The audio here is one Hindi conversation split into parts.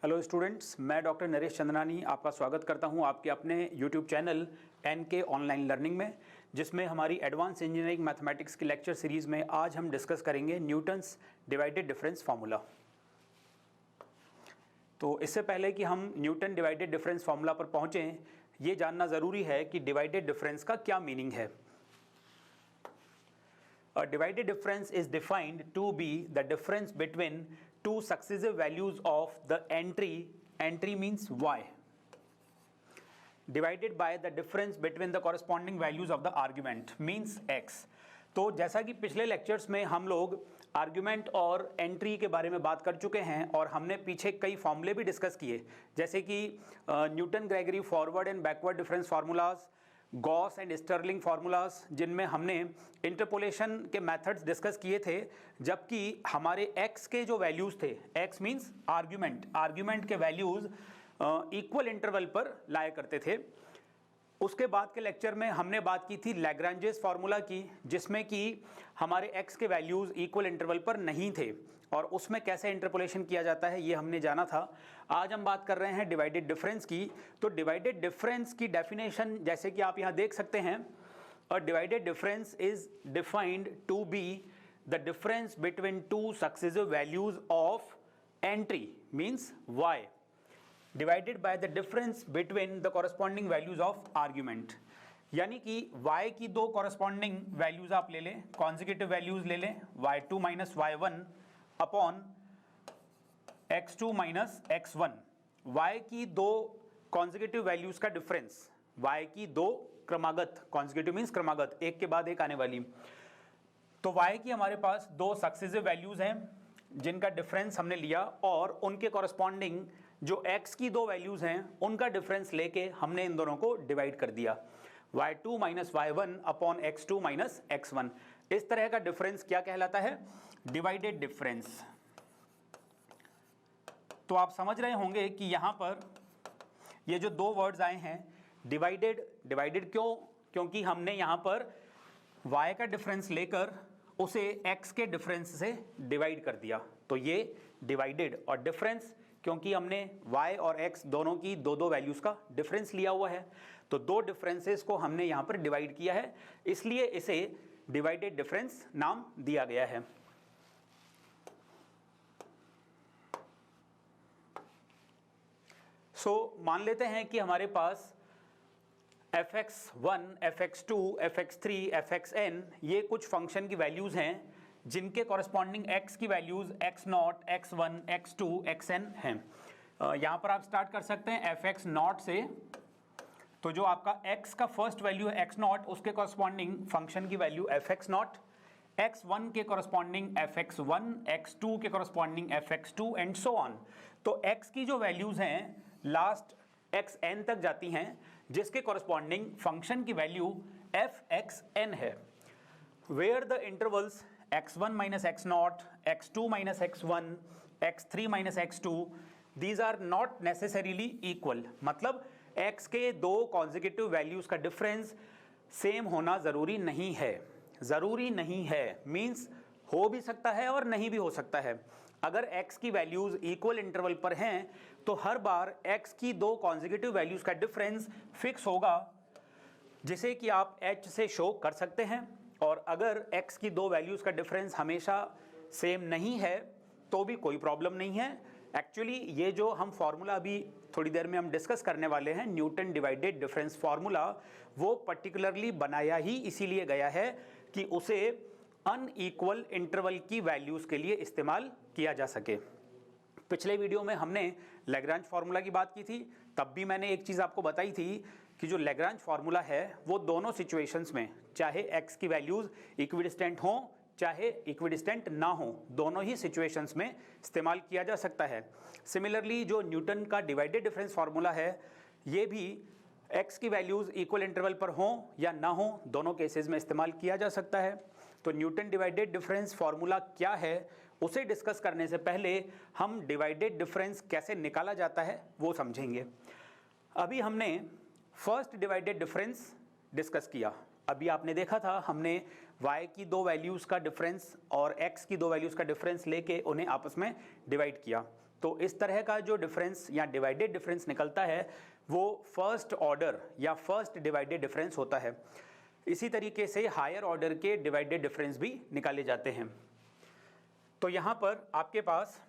हेलो स्टूडेंट्स, मैं डॉक्टर नरेश चंदनानी आपका स्वागत करता हूं आपके अपने YouTube channel NK online learning में, जिसमें हमारी एडवांस इंजीनियरिंग मैथमेटिक्स की लेक्चर सीरीज़ में आज हम डिस्कस करेंगे न्यूटन्स डिवाइडेड डिफरेंस फार्मूला। तो इससे पहले कि हम न्यूटन डिवाइडेड डिफरेंस फार्मूला पर पहुँचें, ये जानना ज़रूरी है कि डिवाइडेड डिफरेंस का क्या मीनिंग है। A divided difference is defined to be the difference between two successive values of the entry means y, divided by the difference between the corresponding values of the argument means x। तो जैसा कि पिछले लेक्चर्स में हम लोग आर्ग्यूमेंट और एंट्री के बारे में बात कर चुके हैं और हमने पीछे कई फॉर्मूले भी डिस्कस किए, जैसे कि Newton Gregory forward and backward difference formulas, Gauss and Stirling formulas, जिनमें हमने इंटरपोलेशन के मेथड्स डिस्कस किए थे, जबकि हमारे x के जो वैल्यूज़ थे, x मीन्स आर्ग्यूमेंट के वैल्यूज़ इक्वल इंटरवल पर लाया करते थे। उसके बाद के लेक्चर में हमने बात की थी लैग्रांजेस फार्मूला की, जिसमें कि हमारे x के वैल्यूज़ इक्वल इंटरवल पर नहीं थे और उसमें कैसे इंटरपोलेशन किया जाता है ये हमने जाना था। आज हम बात कर रहे हैं डिवाइडेड डिफरेंस की। तो डिवाइडेड डिफरेंस की डेफिनेशन जैसे कि आप यहाँ देख सकते हैं, uh divided difference is defined to be the difference between two successive values of entry means y divided by the difference between the corresponding values of argument. यानी कि y की दो कॉरस्पॉन्डिंग वैल्यूज आप ले लें, कॉन्जिक्यूटिव वैल्यूज ले लें, y2 minus y1 upon x2 minus x1। y की दो कॉन्जिक्यूटिव वैल्यूज का डिफरेंस, y की दो क्रमागत, कॉन्जिक्यूटिव मीन्स क्रमागत, एक के बाद एक आने वाली। तो y की हमारे पास दो सक्सेसिव वैल्यूज हैं जिनका डिफरेंस हमने लिया और उनके कॉरस्पॉन्डिंग जो x की दो वैल्यूज हैं उनका डिफरेंस लेके हमने इन दोनों को डिवाइड कर दिया, y2 minus y1 upon x2 minus x1। इस तरह का डिफरेंस क्या कहलाता है? Divided difference. तो आप समझ रहे होंगे कि यहां पर ये जो दो वर्ड्स आए हैं डिवाइडेड क्यों? क्योंकि हमने यहां पर y का डिफरेंस लेकर उसे x के डिफरेंस से डिवाइड कर दिया, तो ये डिवाइडेड। और डिफरेंस क्योंकि हमने y और x दोनों की दो दो वैल्यूज का डिफरेंस लिया हुआ है, तो दो डिफरेंसेस को हमने यहां पर डिवाइड किया है, इसलिए इसे डिवाइडेड डिफरेंस नाम दिया गया है। मान लेते हैं कि हमारे पास fx1, fx2, fx3, fxn ये कुछ फंक्शन की वैल्यूज हैं जिनके कॉरस्पॉन्डिंग x की values x0, x1, x2, xn हैं। यहां पर आप स्टार्ट कर सकते हैं fx0 से। तो जो आपका x का फर्स्ट वैल्यू है x0, उसके कॉरस्पॉन्डिंग फंक्शन की वैल्यू fx0, x1 के कॉरस्पॉन्डिंग fx1, x2 के corresponding fx2 and so on. तो x की जो वैल्यूज हैं लास्ट xn तक जाती हैं, जिसके कॉरस्पॉन्डिंग फंक्शन की वैल्यू fxn है। Where the intervals x1 minus x0, x2 minus x1, x3 minus x2, these are not necessarily equal. मतलब x के दो कॉन्जिक्यूटिव वैल्यूज का डिफरेंस सेम होना जरूरी नहीं है। जरूरी नहीं है मीन्स हो भी सकता है और नहीं भी हो सकता है। अगर x की वैल्यूज इक्वल इंटरवल पर हैं तो हर बार x की दो कॉन्जिक्यूटिव वैल्यूज का डिफरेंस फिक्स होगा, जिसे कि आप h से शो कर सकते हैं। और अगर x की दो वैल्यूज का डिफरेंस हमेशा सेम नहीं है तो भी कोई प्रॉब्लम नहीं है। एक्चुअली ये जो हम फॉर्मूला अभी थोड़ी देर में हम डिस्कस करने वाले हैं, न्यूटन डिवाइडेड डिफरेंस फार्मूला, वो पर्टिकुलरली बनाया ही इसीलिए गया है कि उसे अनइक्वल इंटरवल की वैल्यूज के लिए इस्तेमाल किया जा सके। पिछले वीडियो में हमने लैग्रांज फार्मूला की बात की थी, तब भी मैंने एक चीज़ आपको बताई थी कि जो लैग्रांज फार्मूला है वो दोनों सिचुएशंस में, चाहे x की वैल्यूज इक्विडिस्टेंट हों चाहे इक्विडिस्टेंट ना हो, दोनों ही सिचुएशंस में इस्तेमाल किया जा सकता है। सिमिलरली जो न्यूटन का डिवाइडेड डिफरेंस फार्मूला है, ये भी x की वैल्यूज इक्वल इंटरवल पर हों या ना हो, दोनों केसेस में इस्तेमाल किया जा सकता है। तो न्यूटन डिवाइडेड डिफरेंस फार्मूला क्या है उसे डिस्कस करने से पहले हम डिवाइडेड डिफरेंस कैसे निकाला जाता है वो समझेंगे। अभी हमने फर्स्ट डिवाइडेड डिफरेंस डिस्कस किया। अभी आपने देखा था हमने y की दो वैल्यूज़ का डिफरेंस और x की दो वैल्यूज़ का डिफरेंस लेके उन्हें आपस में डिवाइड किया। तो इस तरह का जो डिफरेंस या डिवाइडेड डिफरेंस निकलता है वो फर्स्ट ऑर्डर या फर्स्ट डिवाइडेड डिफरेंस होता है। इसी तरीके से हायर ऑर्डर के डिवाइडेड डिफरेंस भी निकाले जाते हैं। तो यहाँ पर आपके पास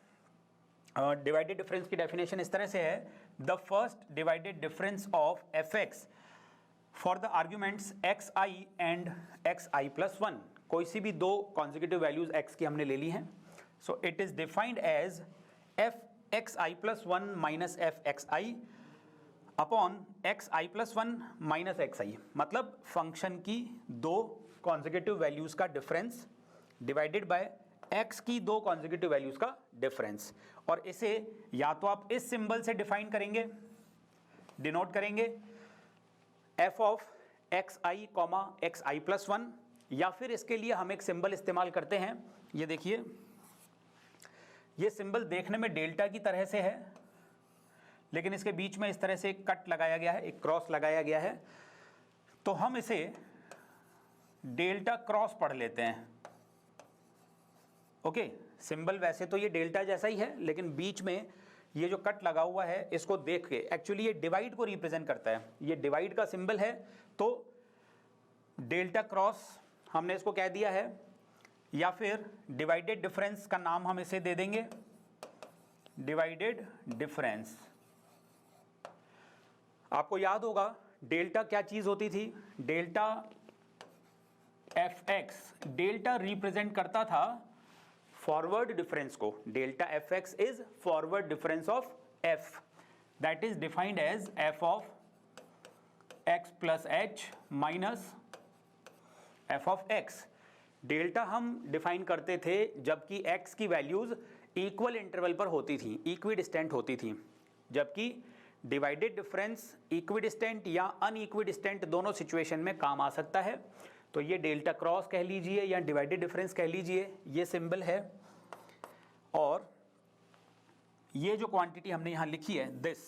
डिवाइडेड डिफरेंस की डेफिनेशन इस तरह से है, the first divided difference of F x for the arguments x I and x I plus one. कोई सी भी दो कॉन्जिक्यूटिव वैल्यूज एक्स की हमने ले ली हैं। So it is defined as F X I plus one minus F X I upon X I plus one minus X I. मतलब फंक्शन की दो कॉन्जिक्यूटिव वैल्यूज का डिफरेंस डिवाइडेड बाय x की दो कॉन्जिक्यूटिव वैल्यूज का डिफरेंस। और इसे या तो आप इस सिंबल से डिफाइन करेंगे, डिनोट करेंगे f of X I comma X I plus one, या फिर इसके लिए हम एक सिंबल इस्तेमाल करते हैं। ये देखिए, ये सिंबल देखने में डेल्टा की तरह से है, लेकिन इसके बीच में इस तरह से एक कट लगाया गया है, एक क्रॉस लगाया गया है। तो हम इसे डेल्टा क्रॉस पढ़ लेते हैं। ओके, सिंबल वैसे तो ये डेल्टा जैसा ही है, लेकिन बीच में ये जो कट लगा हुआ है इसको देख के एक्चुअली ये डिवाइड को रिप्रेजेंट करता है। ये डिवाइड का सिंबल है, तो डेल्टा क्रॉस हमने इसको कह दिया है, या फिर डिवाइडेड डिफरेंस का नाम हम इसे दे देंगे डिवाइडेड डिफरेंस। आपको याद होगा डेल्टा क्या चीज होती थी? Delta F X, delta represent करता था फॉरवर्ड डिफरेंस को। Delta F X is forward difference of F, that is defined as F of X plus H minus F of X. Delta हम डिफाइन करते थे जबकि एक्स की वैल्यूज इक्वल इंटरवल पर होती थी, इक्विडिस्टेंट होती थी, जबकि डिवाइडेड डिफरेंस इक्विडिस्टेंट या अनइक्विडिस्टेंट दोनों सिचुएशन में काम आ सकता है। तो ये डेल्टा क्रॉस कह लीजिए या डिवाइडेड डिफरेंस कह लीजिए, ये सिंबल है। और ये जो क्वांटिटी हमने यहाँ लिखी है, this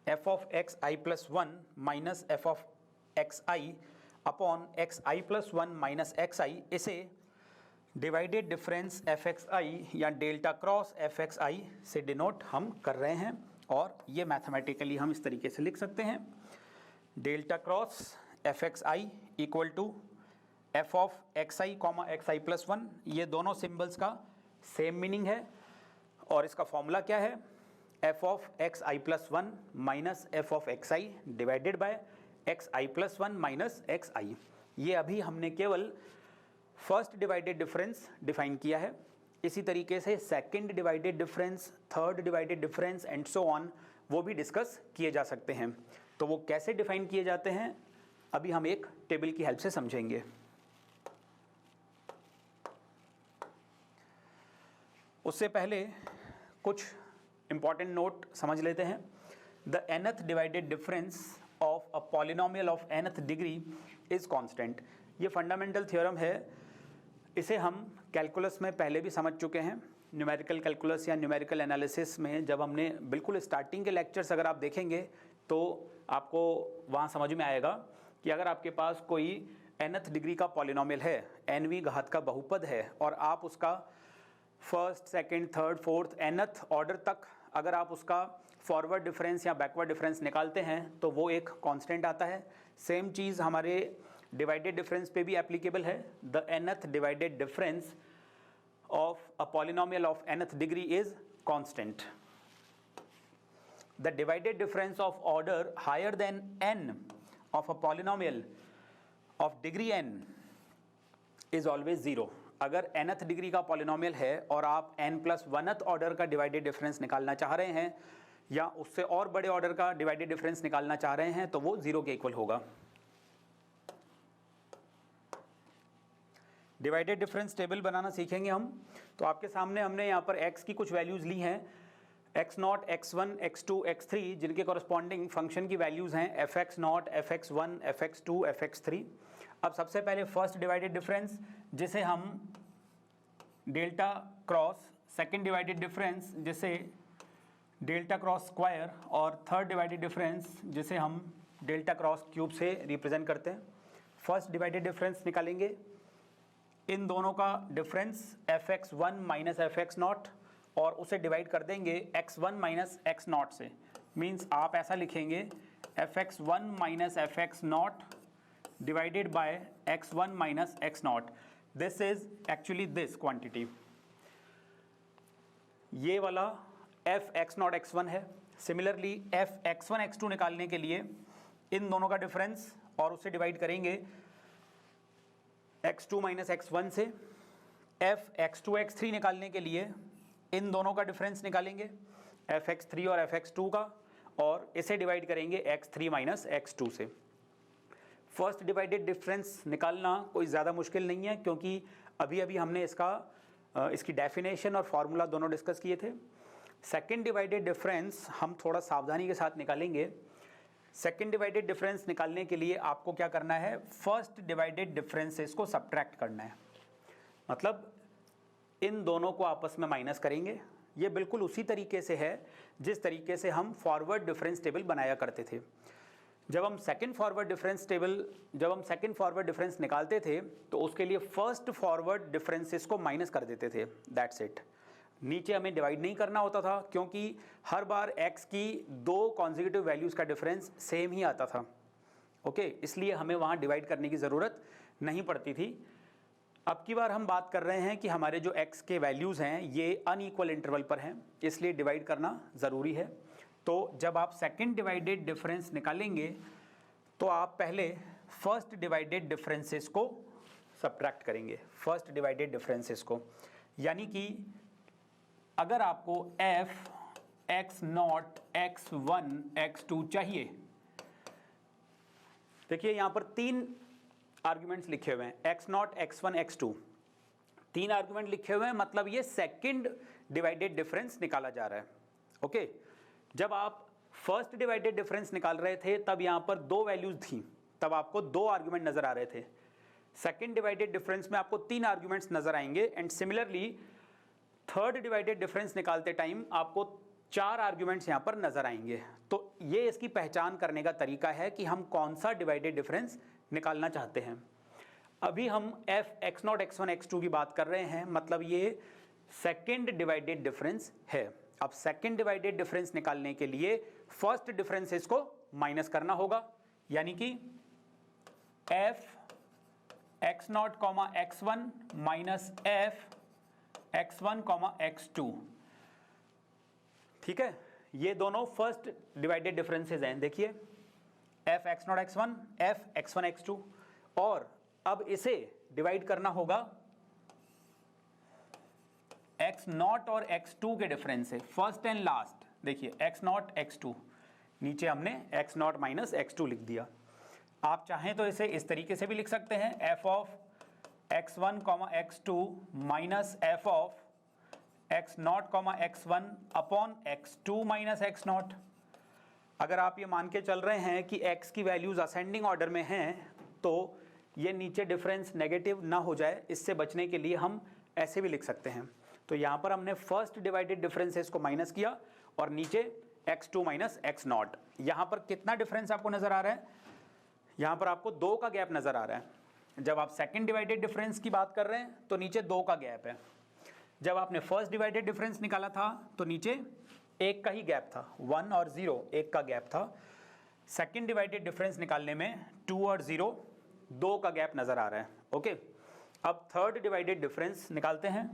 F of X I plus one minus F of X I upon X I plus one minus X I, इसे divided difference F X I या delta cross F X I से डिनोट हम कर रहे हैं। और ये मैथमेटिकली हम इस तरीके से लिख सकते हैं, delta cross F X I equal to F of X I comma X I plus one. ये दोनों सिंबल्स का सेम मीनिंग है और इसका फॉर्मूला क्या है? F of X I plus one minus F of X I divided by X I plus one minus X I. ये अभी हमने केवल फर्स्ट डिवाइडेड डिफरेंस डिफाइन किया है। इसी तरीके से second divided difference, third divided difference and so on वो भी डिस्कस किए जा सकते हैं। तो वो कैसे डिफाइन किए जाते हैं अभी हम एक टेबल की हेल्प से समझेंगे। उससे पहले कुछ इंपॉर्टेंट नोट समझ लेते हैं। The nth divided difference of a polynomial of nth degree is constant. ये फंडामेंटल थ्योरम है, इसे हम कैलकुलस में पहले भी समझ चुके हैं। न्यूमेरिकल कैलकुलस या न्यूमेरिकल एनालिसिस में जब हमने बिल्कुल स्टार्टिंग के लेक्चर्स अगर आप देखेंगे तो आपको वहाँ समझ में आएगा कि अगर आपके पास कोई nth डिग्री का पॉलिनोमियल है, nवीं घात का बहुपद है, और आप उसका first, second, third, fourth, nth order तक अगर आप उसका फॉरवर्ड डिफरेंस या बैकवर्ड डिफरेंस निकालते हैं तो वो एक कांस्टेंट आता है। सेम चीज़ हमारे डिवाइडेड डिफरेंस पे भी एप्लीकेबल है। The nth divided difference of a polynomial of nth degree is constant. The divided difference of order higher than n of a polynomial of degree n is always 0। अगर nth डिग्री का पॉलिनोमियल है और आप n प्लस 1th ऑर्डर का डिवाइडेड डिफरेंस निकालना चाह रहे हैं या उससे और बड़े ऑर्डर का डिवाइडेड डिफरेंस निकालना चाह रहे हैं तो वो 0 के इक्वल होगा। डिवाइडेड डिफरेंस टेबल बनाना सीखेंगे हम। तो आपके सामने हमने यहाँ पर x की कुछ वैल्यूज़ ली हैं, x0, x1, x2, x3, जिनके कॉरस्पॉन्डिंग फंक्शन की वैल्यूज़ हैं fx0, fx1, fx2, fx3। अब सबसे पहले फर्स्ट डिवाइडेड डिफरेंस जिसे हम delta cross, second divided difference जिसे डेल्टा क्रॉस स्क्वायर, और थर्ड डिवाइडेड डिफरेंस जिसे हम डेल्टा क्रॉस क्यूब से रिप्रेजेंट करते हैं। फर्स्ट डिवाइडेड डिफरेंस निकालेंगे इन दोनों का डिफरेंस fx1 माइनस fx0 और उसे डिवाइड कर देंगे x1 माइनस x0 से। मीन्स आप ऐसा लिखेंगे fx1 minus fx0 divided by x1 minus x0। This is actually this quantity, ये वाला fx0 x1 है। सिमिलरली fx1 x2 निकालने के लिए इन दोनों का डिफरेंस और उसे डिवाइड करेंगे x2 माइनस x1 से। fx2 x3 निकालने के लिए इन दोनों का डिफरेंस निकालेंगे fx3 और fx2 का, और इसे डिवाइड करेंगे x3 माइनस x2 से। फर्स्ट डिवाइडेड डिफरेंस निकालना कोई ज़्यादा मुश्किल नहीं है, क्योंकि अभी अभी हमने इसकी डेफिनेशन और फार्मूला दोनों डिस्कस किए थे। सेकंड डिवाइडेड डिफरेंस हम थोड़ा सावधानी के साथ निकालेंगे। सेकंड डिवाइडेड डिफरेंस निकालने के लिए आपको क्या करना है, फर्स्ट डिवाइडेड डिफरेंसेस को सब्ट्रैक्ट करना है, मतलब इन दोनों को आपस में माइनस करेंगे। ये बिल्कुल उसी तरीके से है जिस तरीके से हम फॉरवर्ड डिफरेंस टेबल बनाया करते थे। जब हम सेकंड फॉरवर्ड डिफरेंस निकालते थे तो उसके लिए फर्स्ट फॉरवर्ड डिफरेंसेस को माइनस कर देते थे, दैट्स इट। नीचे हमें डिवाइड नहीं करना होता था, क्योंकि हर बार x की दो कॉन्जिक्यूटिव वैल्यूज़ का डिफरेंस सेम ही आता था। ओके, इसलिए हमें वहाँ डिवाइड करने की ज़रूरत नहीं पड़ती थी। अब की बार हम बात कर रहे हैं कि हमारे जो x के वैल्यूज़ हैं ये अनइक्वल इंटरवल पर हैं, इसलिए डिवाइड करना ज़रूरी है। तो जब आप सेकंड डिवाइडेड डिफरेंस निकालेंगे तो आप पहले फर्स्ट डिवाइडेड डिफरेंसेस को सब्ट्रैक्ट करेंगे, फर्स्ट डिवाइडेड डिफरेंसेस को। यानी कि अगर आपको f x0 x1 x2 चाहिए, देखिए यहाँ पर तीन आर्ग्यूमेंट्स लिखे हुए हैं, x0 x1 x2, तीन आर्ग्यूमेंट लिखे हुए हैं, मतलब ये सेकंड डिवाइडेड डिफरेंस निकाला जा रहा है। ओके, जब आप फर्स्ट डिवाइडेड डिफरेंस निकाल रहे थे तब यहाँ पर दो वैल्यूज थी, तब आपको दो आर्ग्यूमेंट नजर आ रहे थे। सेकंड डिवाइडेड डिफरेंस में आपको तीन आर्ग्यूमेंट्स नजर आएंगे, and similarly third divided difference निकालते टाइम आपको चार आर्ग्यूमेंट्स यहाँ पर नजर आएंगे। तो ये इसकी पहचान करने का तरीका है कि हम कौन सा डिवाइडेड डिफरेंस निकालना चाहते हैं। अभी हम f x0 x1 x2 की बात कर रहे हैं, मतलब ये सेकंड डिवाइडेड डिफरेंस है। अब सेकंड डिवाइडेड डिफरेंस निकालने के लिए फर्स्ट डिफरेंसेस को माइनस करना होगा, यानी कि f x0, x1 minus f x1, x2। ठीक है, ये दोनों फर्स्ट डिवाइडेड डिफरेंसेस हैं। देखिए f x0 x1 f x1 x2, और अब इसे डिवाइड करना होगा x0 और x2 के डिफरेंस से, फर्स्ट एंड लास्ट। देखिए x0 x2, नीचे हमने x0 माइनस x2 लिख दिया। आप चाहें तो इसे इस तरीके से भी लिख सकते हैं, f of x1, x2 minus f of x0, x1 upon x2 minus x0। अगर आप ये मान के चल रहे हैं कि x की वैल्यूज असेंडिंग ऑर्डर में हैं, तो ये नीचे डिफरेंस नेगेटिव ना हो जाए, इससे बचने के लिए हम ऐसे भी लिख सकते हैं। तो यहाँ पर हमने फर्स्ट डिवाइडेड डिफरेंसेस को माइनस किया और नीचे x2 माइनस x0। यहाँ पर कितना डिफरेंस आपको नजर आ रहा है, यहाँ पर आपको दो का गैप नजर आ रहा है। जब आप सेकंड डिवाइडेड डिफरेंस की बात कर रहे हैं तो नीचे दो का गैप है। जब आपने फर्स्ट डिवाइडेड डिफरेंस निकाला था तो नीचे एक का ही गैप था, 1 और 0 एक का गैप था। सेकंड डिवाइडेड डिफरेंस निकालने में 2 और 0 दो का गैप नजर आ रहा है। ओके, अब थर्ड डिवाइडेड डिफरेंस निकालते हैं।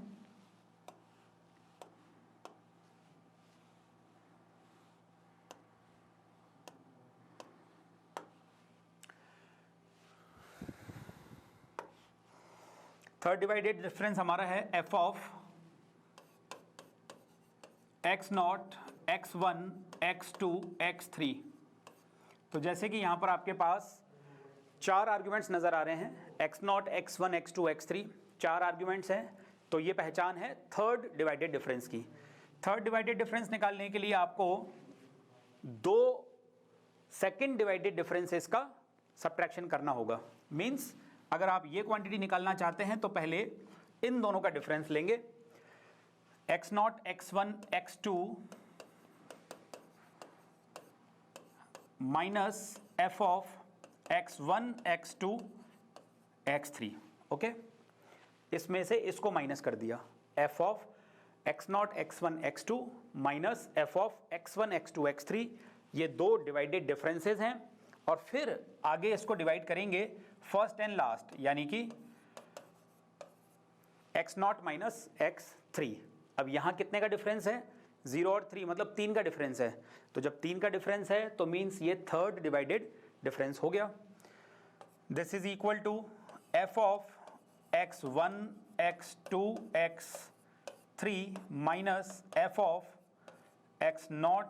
थर्ड डिवाइडेड डिफरेंस हमारा है f of x0 x1 x2 x3। तो जैसे कि यहां पर आपके पास चार आर्ग्यूमेंट्स नजर आ रहे हैं, x0 x1 x2 x3, चार आर्ग्यूमेंट्स हैं, तो ये पहचान है थर्ड डिवाइडेड डिफरेंस की। थर्ड डिवाइडेड डिफरेंस निकालने के लिए आपको दो सेकंड डिवाइडेड डिफरेंसेस का सब्ट्रैक्शन करना होगा। मींस अगर आप ये क्वांटिटी निकालना चाहते हैं तो पहले इन दोनों का डिफरेंस लेंगे, x0 x1 x2 minus f of x1 x2 x3। Okay, इसमें से इसको माइनस कर दिया, F of x0 x1 x2 minus F of x1 x2 x3, ये दो डिवाइडेड डिफरेंसेस हैं। और फिर आगे इसको डिवाइड करेंगे फर्स्ट एंड लास्ट, यानी कि x0 माइनस x3। अब यहाँ कितने का डिफरेंस है? 0 और 3, मतलब 3 का डिफरेंस है। तो जब 3 का डिफरेंस है तो मीन्स ये थर्ड डिवाइडेड डिफरेंस हो गया। This is equal to F of x1 x2 x3 minus F of x0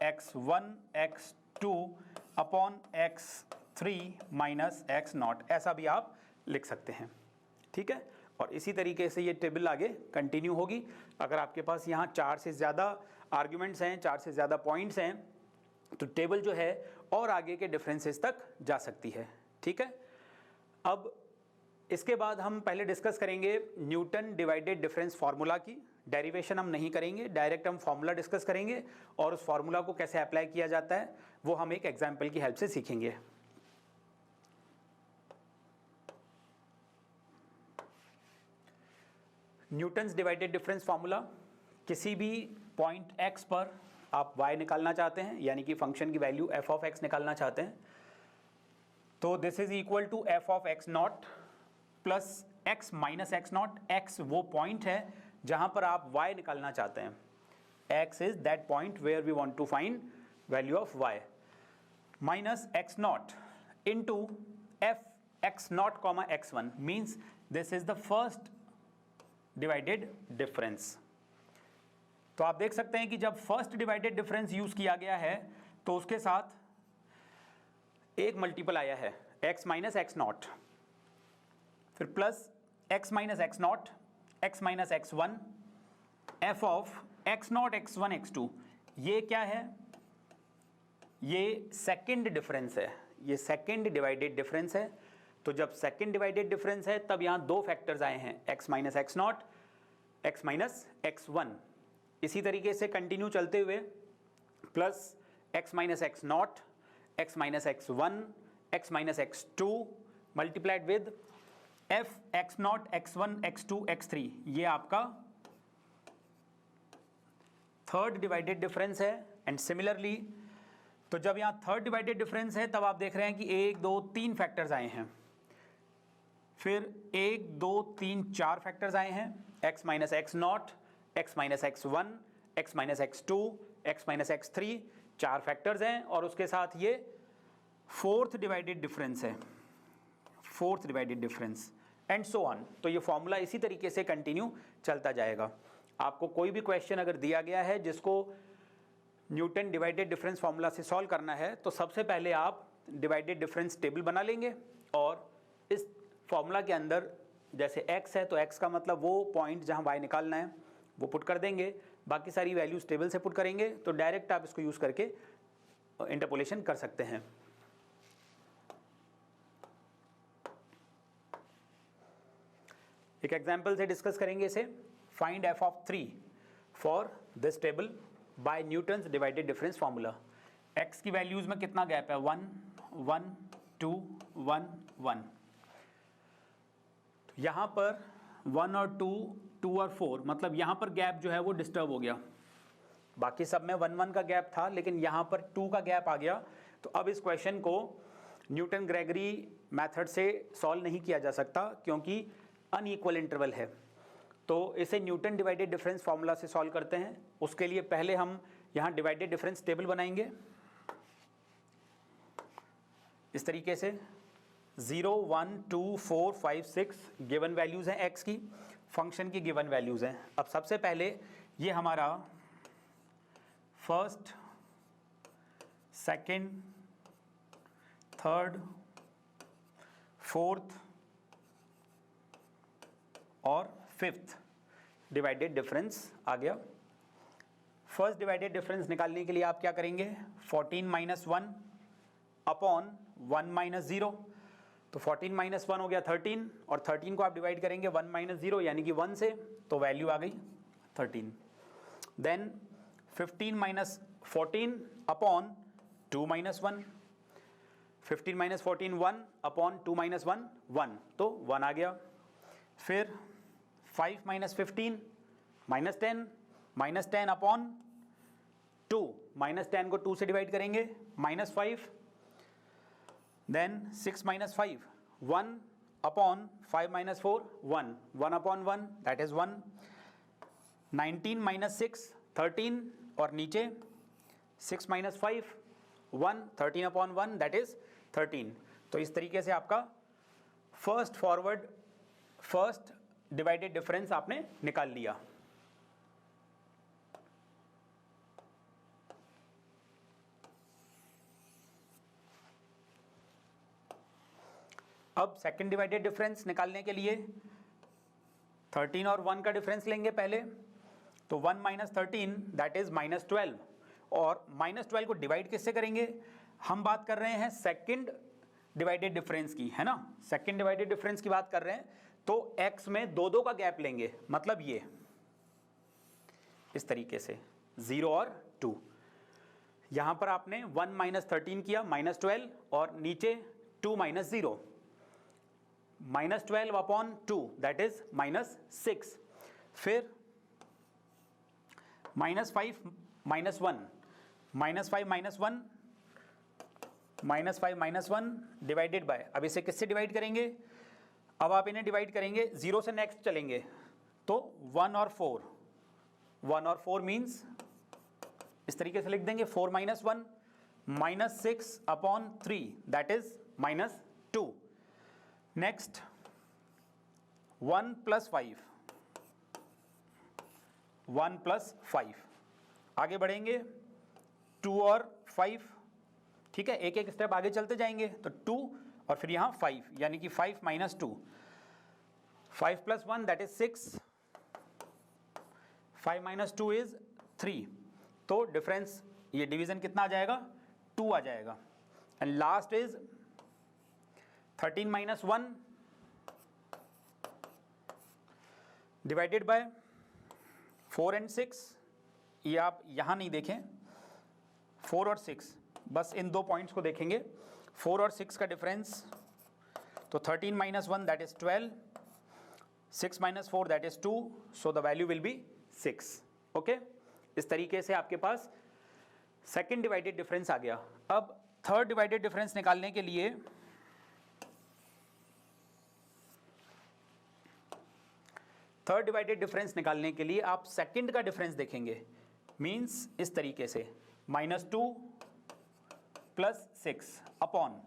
x1 x2 upon x3 minus x0, ऐसा भी आप लिख सकते हैं। ठीक है, और इसी तरीके से ये टेबल आगे कंटिन्यू होगी। अगर आपके पास यहाँ 4 से ज़्यादा आर्ग्यूमेंट्स हैं, 4 से ज़्यादा पॉइंट्स हैं, तो टेबल जो है और आगे के डिफरेंसेस तक जा सकती है। ठीक है, अब इसके बाद हम पहले डिस्कस करेंगे न्यूटन डिवाइडेड डिफरेंस फार्मूला की। डेरिवेशन हम नहीं करेंगे, डायरेक्ट हम फार्मूला डिस्कस करेंगे और उस फार्मूला को कैसे अप्लाई किया जाता है वो हम एक एग्जाम्पल की हेल्प से सीखेंगे। न्यूटन्स डिवाइडेड डिफरेंस फार्मूला, किसी भी पॉइंट x पर आप y निकालना चाहते हैं, यानी कि फंक्शन की वैल्यू f ऑफ x निकालना चाहते हैं, तो this is equal to f of x0 plus x minus x0। x वो पॉइंट है जहां पर आप y निकालना चाहते हैं, x is that point where we want to find value of y, minus x0 into f x0 comma x1 means this is the first divided difference. तो आप देख सकते हैं कि जब फर्स्ट डिवाइडेड डिफरेंस यूज किया गया है तो उसके साथ एक मल्टीपल आया है x माइनस x0, फिर plus x minus x0, x minus x1, f of x0 x1 x2। ये क्या है? ये सेकेंड डिफरेंस है, ये सेकेंड डिवाइडेड डिफरेंस है। तो जब सेकेंड डिवाइडेड डिफरेंस है तब यहाँ दो फैक्टर्स आए हैं, x minus x0, x minus x1। इसी तरीके से कंटिन्यू चलते हुए plus x minus x0, x minus x1, x minus x2 multiplied with f x0 x1 x2 x3। ये आपका थर्ड डिवाइडेड डिफरेंस है। एंड सिमिलरली तो जब यहाँ थर्ड डिवाइडेड डिफरेंस है तब आप देख रहे हैं कि 1 2 3 फैक्टर्स आए हैं, फिर 1 2 3 4 फैक्टर्स आए हैं, x minus x0, x minus x1, x minus x2, x minus x3, 4 factors हैं। और उसके साथ ये फोर्थ डिवाइडेड डिफरेंस है, fourth divided difference and so on. तो ये फॉर्मूला इसी तरीके से कंटिन्यू चलता जाएगा। आपको कोई भी क्वेश्चन अगर दिया गया है जिसको न्यूटन डिवाइडेड डिफरेंस फार्मूला से सॉल्व करना है तो सबसे पहले आप डिवाइडेड डिफरेंस टेबल बना लेंगे और इस फॉर्मूला के अंदर जैसे x है तो x का मतलब वो पॉइंट जहां y निकालना है वो पुट कर देंगे, बाकी सारी वैल्यूज टेबल से पुट करेंगे। तो डायरेक्ट आप इसको यूज करके इंटरपोलेशन कर सकते हैं। एक एग्जांपल से डिस्कस करेंगे इसे। Find f of 3 for this table by Newton's divided difference formula. x की वैल्यूज में कितना गैप है? 1 1 2 1 1। यहाँ पर 1 और 2 2 और 4, मतलब यहाँ पर गैप जो है वो डिस्टर्ब हो गया। बाकी सब में 1 1 का गैप था, लेकिन यहाँ पर 2 का गैप आ गया। तो अब इस क्वेश्चन को न्यूटन ग्रेगरी मेथड से सॉल्व नहीं किया जा सकता क्योंकि अनइक्वल इंटरवल है। तो इसे न्यूटन डिवाइडेड डिफरेंस फार्मूला से सॉल्व करते हैं। उसके लिए पहले हम यहाँ डिवाइडेड डिफरेंस टेबल बनाएंगे इस तरीके से। 0 1 2 4 5 6 गिवन वैल्यूज़ हैं x की, फंक्शन की गिवन वैल्यूज़ हैं। अब सबसे पहले ये हमारा फर्स्ट, सेकंड, थर्ड, फोर्थ और फिफ्थ डिवाइडेड डिफरेंस आ गया। फर्स्ट डिवाइडेड डिफरेंस निकालने के लिए आप क्या करेंगे? 14 माइनस 1 अपॉन 1 माइनस 0। तो 14 माइनस 1 हो गया 13, और 13 को आप डिवाइड करेंगे 1 माइनस 0 यानी कि 1 से, तो वैल्यू आ गई 13। Then 15 minus 14 upon 2 minus 1। 15 minus 14 1 upon 2 minus 1 1, तो 1 आ गया। फिर 5 माइनस 15 माइनस 10 अपॉन 2, माइनस 10 को 2 से डिवाइड करेंगे, minus 5, then 6 minus 5 1 upon 5 minus 4 1, 1 upon 1 that is 1, 19 minus 6 13 और नीचे 6 माइनस 5 1, 13 अपॉन 1 दैट इज 13। तो इस तरीके से आपका फर्स्ट डिवाइडेड डिफरेंस आपने निकाल लिया। अब सेकंड डिवाइडेड डिफरेंस निकालने के लिए 13 और 1 का डिफरेंस लेंगे पहले, तो 1 माइनस 13 दैट इज माइनस 12, और माइनस 12 को डिवाइड किससे करेंगे, हम बात कर रहे हैं सेकंड डिवाइडेड डिफरेंस की, है ना, सेकंड डिवाइडेड डिफरेंस की बात कर रहे हैं, तो x में दो दो का गैप लेंगे, मतलब ये इस तरीके से 0 और 2। यहां पर आपने 1 माइनस 13 किया माइनस 12 और नीचे 2 minus 0, minus 12 upon 2 that is minus 6, फिर minus 5 minus 1, minus 5 minus 1, minus 5 minus 1 divided by, अब इसे किससे डिवाइड करेंगे, अब आप इन्हें डिवाइड करेंगे 0 से नेक्स्ट चलेंगे, तो 1 और 4, 1 और 4 मीन्स इस तरीके से लिख देंगे 4 minus 1 minus 6 upon 3 that is minus 2, next 1 plus 5, 1 plus 5, आगे बढ़ेंगे 2 और 5, ठीक है, एक एक स्टेप आगे चलते जाएंगे, तो 2 और फिर यहां 5, यानी कि 5 minus 2, 5 plus 1 that is 6, 5 minus 2 is 3, तो डिफरेंस ये डिवीजन कितना आ जाएगा, 2 आ जाएगा, and last is 13 minus 1 divided by 4 and 6, ये आप यहां नहीं देखें, 4 और 6 बस इन दो पॉइंट्स को देखेंगे, 4 और 6 का डिफरेंस, तो 13 minus 1 that is 12, 6 minus 4 that is 2, so the value will be 6, okay. इस तरीके से आपके पास सेकंड डिवाइडेड डिफरेंस आ गया। अब थर्ड डिवाइडेड डिफरेंस निकालने के लिए आप सेकंड का डिफरेंस देखेंगे, मींस इस तरीके से -2 प्लस 6 अपॉन,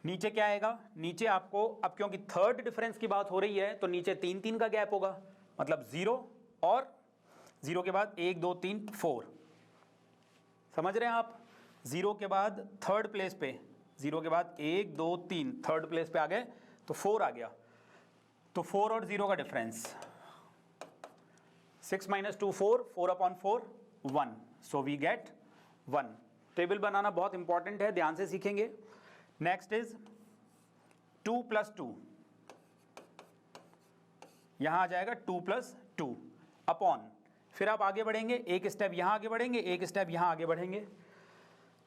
नीचे क्या आएगा, नीचे आपको, अब क्योंकि थर्ड डिफरेंस की बात हो रही है तो नीचे 3 3 का गैप होगा, मतलब 0 और 0 के बाद 1 2 3 4, समझ रहे हैं आप, 0 के बाद थर्ड प्लेस पे, 0 के बाद 1 2 3 थर्ड प्लेस पे आ गए तो 4 आ गया, तो 4 और 0 का difference 6 minus 2 4, 4 upon 4 1, so we get 1। Table बनाना बहुत इंपॉर्टेंट है, ध्यान से सीखेंगे। नेक्स्ट इज 2 प्लस 2, यहां आ जाएगा 2 प्लस 2 अपॉन, फिर आप आगे बढ़ेंगे, एक स्टेप यहां आगे बढ़ेंगे, एक स्टेप यहां आगे बढ़ेंगे,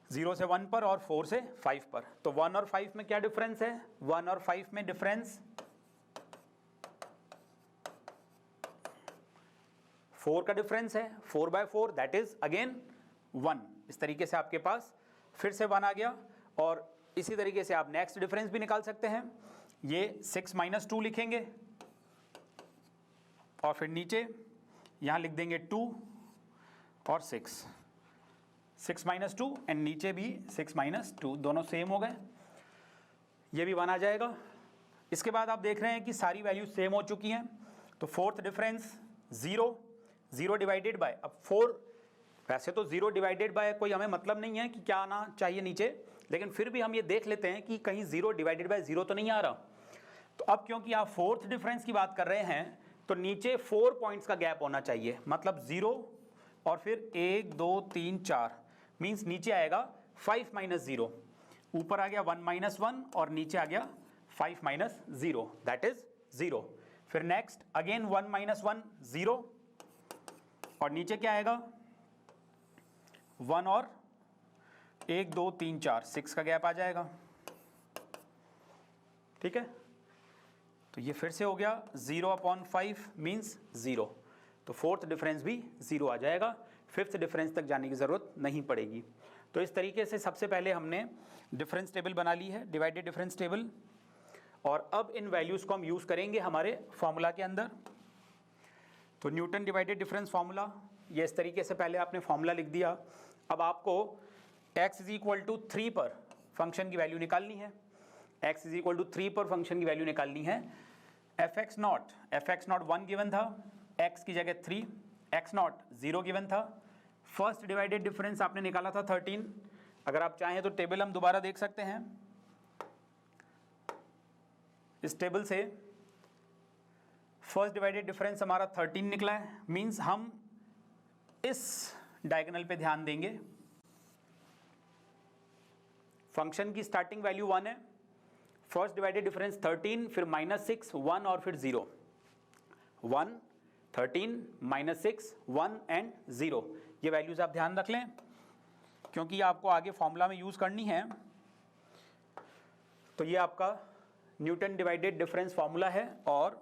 0 से 1 पर और 4 से 5 पर, तो 1 और 5 में क्या डिफरेंस है, 1 और 5 में डिफरेंस 4 का डिफरेंस है, 4 बाय 4 दैट इज अगेन 1, इस तरीके से आपके पास फिर से 1 आ गया, और इसी तरीके से आप नेक्स्ट डिफरेंस भी निकाल सकते हैं, ये 6 माइनस 2 लिखेंगे और फिर नीचे यहां लिख देंगे 2 और 6 माइनस 2 एंड नीचे भी 6 माइनस 2, दोनों सेम हो गए, ये भी 1 आ जाएगा। इसके बाद आप देख रहे हैं कि सारी वैल्यू सेम हो चुकी हैं, तो फोर्थ डिफरेंस 0 डिवाइडेड बाय, अब 4, वैसे तो 0 डिवाइडेड बाय कोई हमें मतलब नहीं है कि क्या आना चाहिए नीचे, लेकिन फिर भी हम ये देख लेते हैं कि कहीं 0 डिवाइडेड बाय 0 तो नहीं आ रहा, तो अब क्योंकि आप फोर्थ डिफरेंस की बात कर रहे हैं तो नीचे 4 पॉइंट्स का गैप होना चाहिए, मतलब 0 और फिर 1 2 3 4, मींस नीचे आएगा 5 माइनस 0, ऊपर आ गया 1 माइनस 1 और नीचे आ गया 5 माइनस 0 दैट इज 0, फिर नेक्स्ट अगेन 1 माइनस 1 0 और नीचे क्या आएगा 1 और 1 2 3 4 6 का गैप आ जाएगा, ठीक है। तो ये फिर से हो गया 0/5 मीन्स 0, तो फोर्थ डिफरेंस भी 0 आ जाएगा, फिफ्थ डिफरेंस तक जाने की ज़रूरत नहीं पड़ेगी। तो इस तरीके से सबसे पहले हमने डिफरेंस टेबल बना ली है, डिवाइडेड डिफरेंस टेबल, और अब इन वैल्यूज़ को हम यूज़ करेंगे हमारे फॉर्मूला के अंदर। तो न्यूटन डिवाइडेड डिफरेंस फार्मूला, ये इस तरीके से पहले आपने फॉर्मूला लिख दिया। अब आपको x = 3 पर फंक्शन की वैल्यू निकालनी है, x = 3 पर फंक्शन की वैल्यू निकालनी है। f(x0) 1 गिवन था, x की जगह 3, x0 0 गिवन था। फर्स्ट डिवाइडेड डिफरेंस आपने निकाला था 13। अगर आप चाहें तो टेबल हम दोबारा देख सकते हैं। इस टेबल से फर्स्ट डिवाइडेड डिफरेंस हमारा 13 निकला है, मींस हम इस डायगोनल पे ध्यान देंगे। फंक्शन की स्टार्टिंग वैल्यू 1 है, फर्स्ट डिवाइडेड डिफरेंस 13, फिर -6, 1 और फिर 0। 1, 13, -6, 1 एंड 0, ये वैल्यूज आप ध्यान रख लें क्योंकि ये आपको आगे फॉर्मूला में यूज करनी है। तो ये आपका न्यूटन डिवाइडेड डिफरेंस फार्मूला है और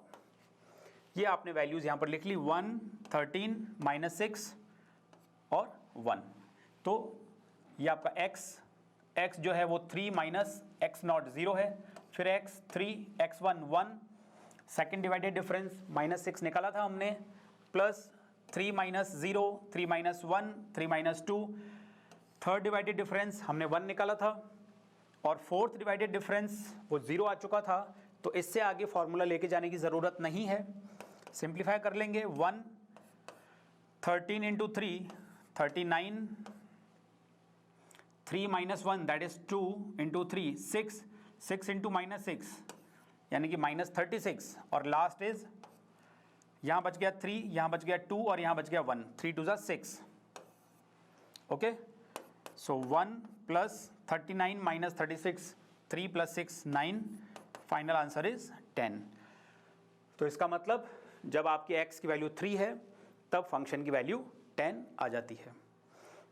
ये आपने वैल्यूज यहां पर लिख ली, 1, 13, -6 और 1। तो ये आपका x जो है वो 3 माइनस x0 0 है, फिर x 3, x1 1, second divided difference -6 निकाला था हमने, plus 3 minus 0, 3 minus 1, 3 minus 2, third divided difference हमने 1 निकाला था, और फोर्थ डिवाइडेड डिफरेंस वो 0 आ चुका था। तो इससे आगे फॉर्मूला लेके जाने की ज़रूरत नहीं है, सिंप्लीफाई कर लेंगे। 1, 13 into 3, 39, 3 minus 1 that is 2 into 3, 6, 6 into -6 यानी कि -36, और लास्ट इज यहाँ बच गया 3, यहाँ बच गया 2 और यहाँ बच गया 1, 3 2 6। Okay, so 1 plus 39 minus 36, 3 + 6 9, final answer is 10। तो इसका मतलब जब आपकी x की वैल्यू 3 है तब फंक्शन की वैल्यू 10 आ जाती है।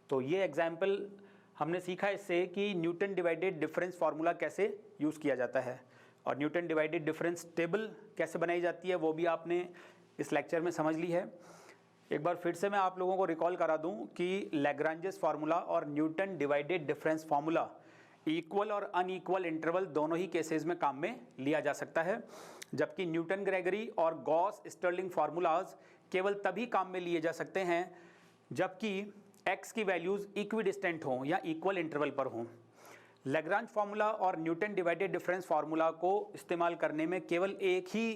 तो ये एग्जाम्पल हमने सीखा इससे कि न्यूटन डिवाइडेड डिफरेंस फार्मूला कैसे यूज़ किया जाता है और न्यूटन डिवाइडेड डिफरेंस टेबल कैसे बनाई जाती है वो भी आपने इस लेक्चर में समझ ली है। एक बार फिर से मैं आप लोगों को रिकॉल करा दूं कि लैग्रांजेस फार्मूला और Newton divided difference formula equal और अनइक्वल इंटरवल दोनों ही केसेस में काम में लिया जा सकता है, जबकि न्यूटन ग्रेगरी और गॉस स्टर्लिंग फार्मूलाज केवल तभी काम में लिए जा सकते हैं जबकि x की वैल्यूज़ इक्विडिस्टेंट हों या इक्वल इंटरवल पर हों। लैग्रांज फार्मूला और न्यूटन डिवाइडेड डिफरेंस फार्मूला को इस्तेमाल करने में केवल एक ही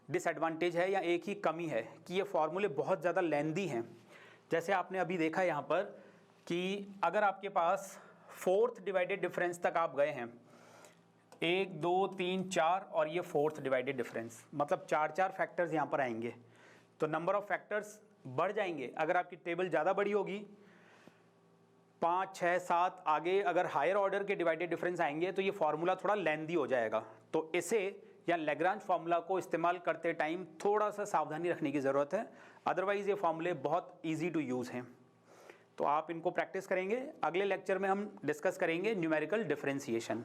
डिसएडवांटेज है या एक ही कमी है कि ये फार्मूले बहुत ज़्यादा लेंदी हैं। जैसे आपने अभी देखा यहाँ पर कि अगर आपके पास फोर्थ डिवाइडेड डिफरेंस तक आप गए हैं, 1 2 3 4 और ये फोर्थ डिवाइडेड डिफरेंस, मतलब 4 फैक्टर्स यहाँ पर आएंगे, तो नंबर ऑफ फैक्टर्स बढ़ जाएंगे। अगर आपकी टेबल ज़्यादा बड़ी होगी, 5 6 7 आगे अगर हायर ऑर्डर के डिवाइडेड डिफरेंस आएंगे तो ये फार्मूला थोड़ा लेंदी हो जाएगा। तो इसे या लैग्रांज फार्मूला को इस्तेमाल करते टाइम थोड़ा सा सावधानी रखने की ज़रूरत है, अदरवाइज़ ये फार्मूले बहुत ईजी टू यूज़ हैं। तो आप इनको प्रैक्टिस करेंगे। अगले लेक्चर में हम डिस्कस करेंगे न्यूमेरिकल डिफरेंशिएशन।